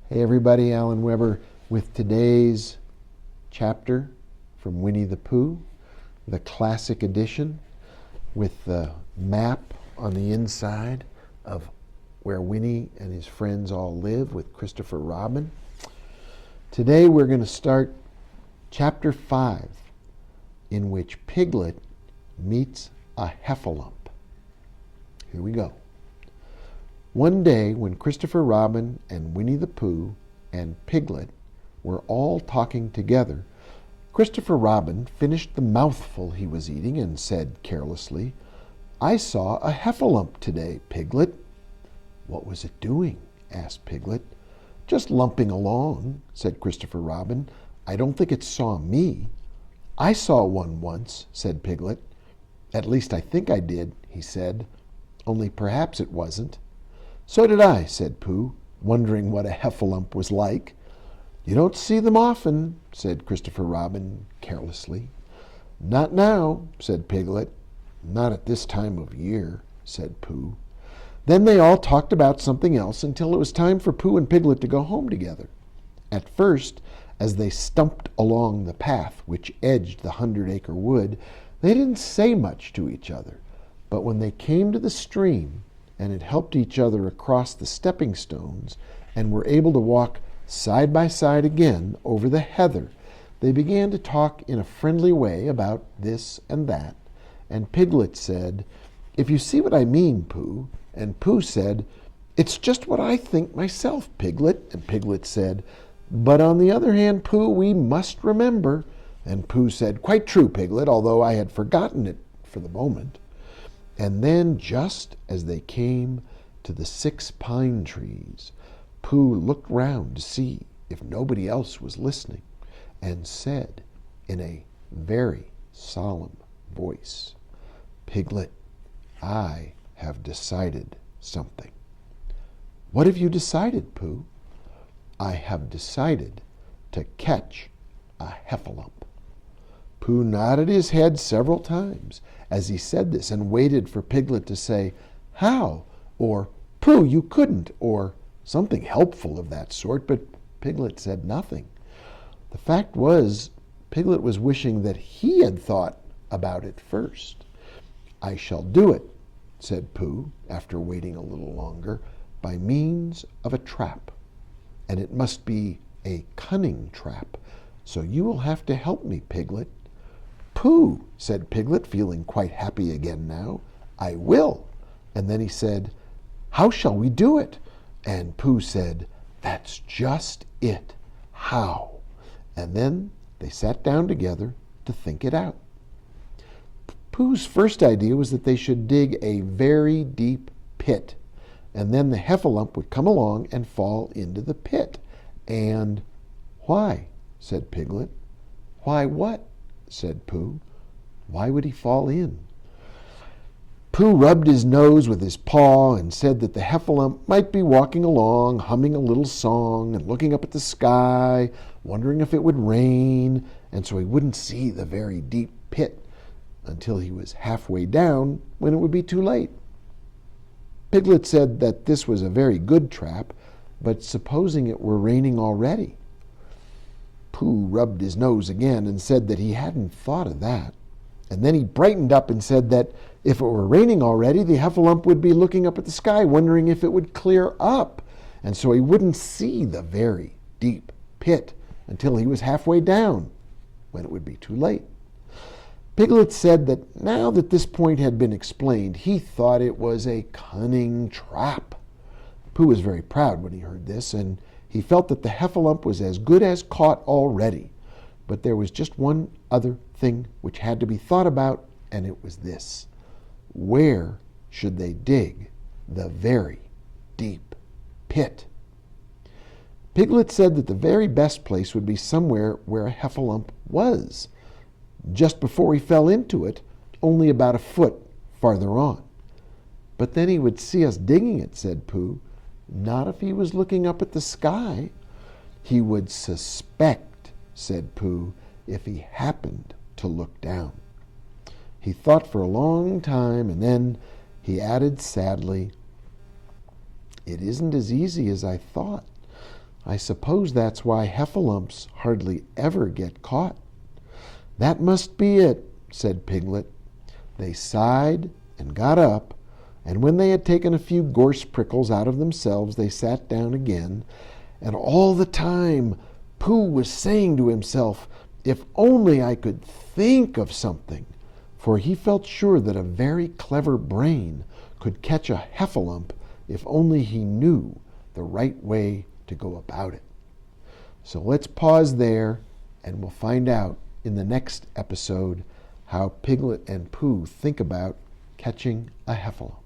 Hey everybody, Alan Weber with today's chapter from Winnie the Pooh, the classic edition with the map on the inside of where Winnie and his friends all live with Christopher Robin. Today we're going to start chapter 5, in which Piglet meets a heffalump. Here we go. One day when Christopher Robin and Winnie the Pooh and Piglet were all talking together, Christopher Robin finished the mouthful he was eating and said carelessly, "I saw a heffalump today, Piglet." "What was it doing?" asked Piglet. "Just lumping along," said Christopher Robin. "I don't think it saw me." "I saw one once," said Piglet. "At least I think I did," he said, "only perhaps it wasn't." "So did I," said Pooh, wondering what a heffalump was like. "You don't see them often," said Christopher Robin carelessly. "Not now," said Piglet. "Not at this time of year," said Pooh. Then they all talked about something else until it was time for Pooh and Piglet to go home together. At first, as they stumped along the path which edged the 100-acre wood, they didn't say much to each other. But when they came to the stream and had helped each other across the stepping stones and were able to walk side by side again over the heather, they began to talk in a friendly way about this and that. And Piglet said, "If you see what I mean, Pooh." And Pooh said, "It's just what I think myself, Piglet." And Piglet said, "But on the other hand, Pooh, we must remember." And Pooh said, "Quite true, Piglet, although I had forgotten it for the moment." And then, just as they came to the 6 pine trees, Pooh looked round to see if nobody else was listening, and said in a very solemn voice, "Piglet, I have decided something." "What have you decided, Pooh?" "I have decided to catch a heffalump." Pooh nodded his head several times as he said this and waited for Piglet to say, "How?" or "Pooh, you couldn't," or something helpful of that sort, but Piglet said nothing. The fact was, Piglet was wishing that he had thought about it first. "I shall do it," said Pooh, after waiting a little longer, "by means of a trap. And it must be a cunning trap, so you will have to help me, Piglet." "Pooh," said Piglet, feeling quite happy again now, "I will." And then he said, "How shall we do it?" And Pooh said, "That's just it. How?" And then they sat down together to think it out. Pooh's first idea was that they should dig a very deep pit, and then the heffalump would come along and fall into the pit. And "Why?" said Piglet. "Why what?" said Pooh. "Why would he fall in?" Pooh rubbed his nose with his paw and said that the heffalump might be walking along, humming a little song and looking up at the sky, wondering if it would rain, and so he wouldn't see the very deep pit until he was halfway down, when it would be too late. Piglet said that this was a very good trap, but supposing it were raining already? Pooh rubbed his nose again and said that he hadn't thought of that. And then he brightened up and said that if it were raining already, the heffalump would be looking up at the sky, wondering if it would clear up, and so he wouldn't see the very deep pit until he was halfway down, when it would be too late. Piglet said that now that this point had been explained, he thought it was a cunning trap. Pooh was very proud when he heard this, and he felt that the heffalump was as good as caught already. But there was just one other thing which had to be thought about, and it was this: where should they dig the very deep pit? Piglet said that the very best place would be somewhere where a heffalump was, just before he fell into it, only about a foot farther on. "But then he would see us digging it," said Pooh. "Not if he was looking up at the sky." "He would suspect," said Pooh, "if he happened to look down." He thought for a long time, and then he added sadly, "It isn't as easy as I thought. I suppose that's why heffalumps hardly ever get caught." "That must be it," said Piglet. They sighed and got up, and when they had taken a few gorse prickles out of themselves, they sat down again. And all the time, Pooh was saying to himself, "If only I could think of something," for he felt sure that a very clever brain could catch a heffalump if only he knew the right way to go about it. So let's pause there, and we'll find out in the next episode how Piglet and Pooh think about catching a heffalump.